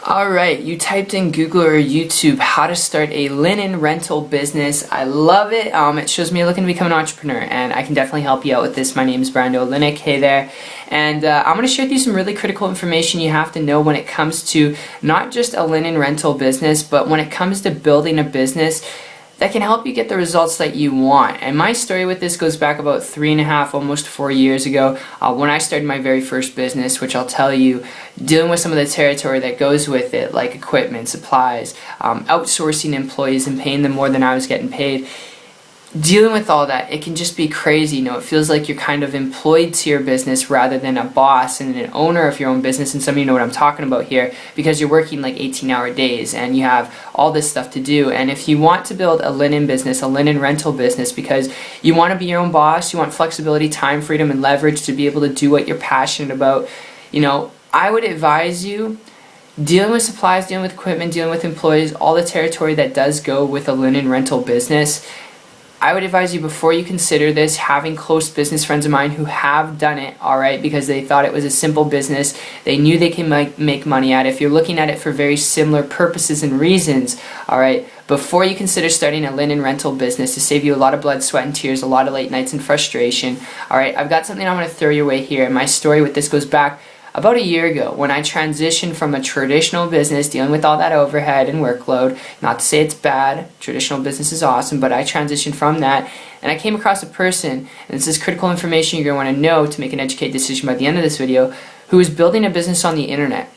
Alright, you typed in Google or YouTube how to start a linen rental business. I love it. It shows me you're looking to become an entrepreneur, and I can definitely help you out with this. My name is Brando Linick. Hey there. And I'm going to share with you some really critical information you have to know when it comes to not just a linen rental business, but when it comes to building a business that can help you get the results that you want. And my story with this goes back about 3.5, almost 4 years ago, when I started my very first business, which I'll tell you, dealing with some of the territory that goes with it, like equipment, supplies, outsourcing employees and paying them more than I was getting paid. Dealing with all that, it can just be crazy. It feels like you're kind of employed to your business rather than a boss and an owner of your own business. And some of you know what I'm talking about here, because you're working like 18-hour days and you have all this stuff to do. And if you want to build a linen business, a linen rental business, because you want to be your own boss, you want flexibility, time, freedom, and leverage to be able to do what you're passionate about, I would advise you dealing with supplies, dealing with equipment, dealing with employees, all the territory that does go with a linen rental business. I would advise you, before you consider this, having close business friends of mine who have done it, alright, because they thought it was a simple business, they knew they can make money at it. If you're looking at it for very similar purposes and reasons, alright, before you consider starting a linen rental business to save you a lot of blood, sweat, and tears, a lot of late nights and frustration, alright, I've got something I'm going to throw your way here. And my story with this goes back about a year ago, when I transitioned from a traditional business dealing with all that overhead and workload. Not to say it's bad, traditional business is awesome, but I transitioned from that, and I came across a person, and this is critical information you're going to want to know to make an educated decision by the end of this video, who was building a business on the internet.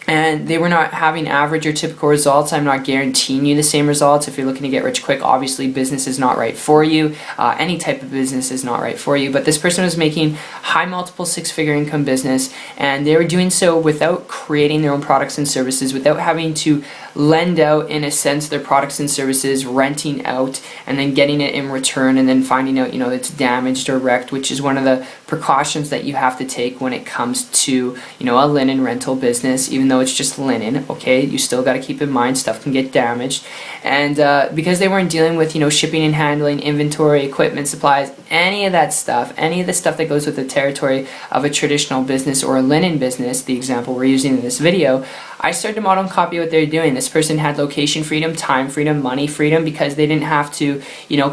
And they were not having average or typical results. I'm not guaranteeing you the same results. If you're looking to get rich quick, obviously business is not right for you. Any type of business is not right for you. But this person was making high multiple six-figure income business, and they were doing so without creating their own products and services, without having to lend out, in a sense, their products and services, renting out, and then getting it in return, and then finding out, it's damaged or wrecked, which is one of the precautions that you have to take when it comes to, a linen rental business. Even though it's just linen, okay, you still got to keep in mind stuff can get damaged. And because they weren't dealing with, shipping and handling, inventory, equipment, supplies, any of that stuff, any of the stuff that goes with the territory of a traditional business or a linen business, the example we're using in this video, I started to model and copy what they're doing. This person had location freedom, time freedom, money freedom, because they didn't have to,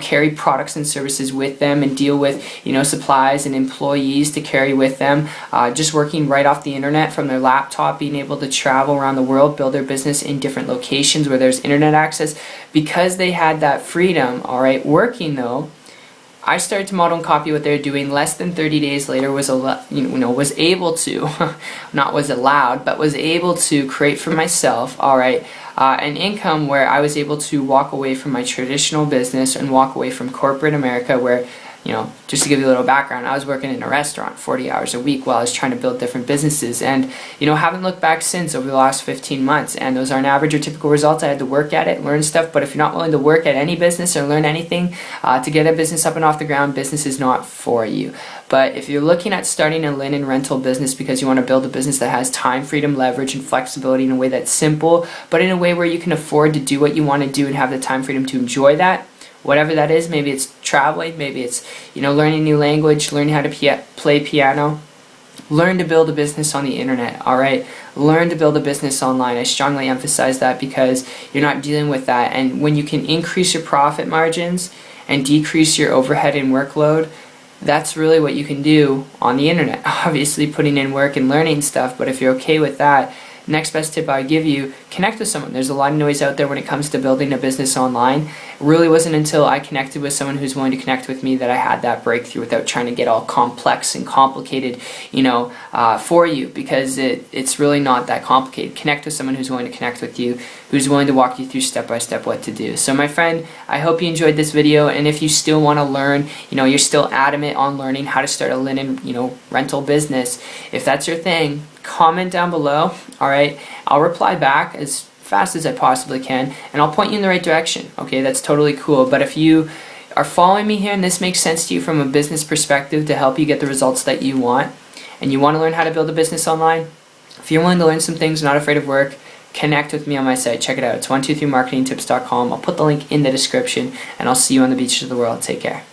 carry products and services with them and deal with, supplies and employees to carry with them. Just working right off the internet from their laptop, being able to travel around the world, build their business in different locations where there's internet access. Because they had that freedom, alright, working though, I started to model and copy what they're doing. Less than 30 days later, was able to, not was allowed, but was able to create for myself, alright, an income where I was able to walk away from my traditional business and walk away from corporate America, where, just to give you a little background, I was working in a restaurant 40 hours a week while I was trying to build different businesses, and haven't looked back since over the last 15 months. And those aren't average or typical results. I had to work at it, learn stuff. But if you're not willing to work at any business or learn anything to get a business up and off the ground, business is not for you. But if you're looking at starting a linen rental business because you want to build a business that has time, freedom, leverage, and flexibility in a way that's simple, but in a way where you can afford to do what you want to do and have the time freedom to enjoy that, whatever that is, maybe it's traveling, maybe it's, learning a new language, learning how to play piano, learn to build a business on the internet, alright? Learn to build a business online. I strongly emphasize that, because you're not dealing with that. And when you can increase your profit margins and decrease your overhead and workload, that's really what you can do on the internet. Obviously putting in work and learning stuff, but if you're okay with that, next best tip I give you, connect with someone. There's a lot of noise out there when it comes to building a business online. It really wasn't until I connected with someone who's willing to connect with me that I had that breakthrough without trying to get all complex and complicated, for you, because it's really not that complicated. Connect with someone who's willing to connect with you, who's willing to walk you through step by step what to do. So my friend, I hope you enjoyed this video, and if you still want to learn, you're still adamant on learning how to start a linen, rental business, if that's your thing, comment down below, alright? I'll reply back as fast as I possibly can, and I'll point you in the right direction, okay? That's totally cool. But if you are following me here and this makes sense to you from a business perspective to help you get the results that you want, and you want to learn how to build a business online, if you're willing to learn some things, not afraid of work, connect with me on my site. Check it out. It's 123marketingtips.com. I'll put the link in the description, and I'll see you on the beaches of the world. Take care.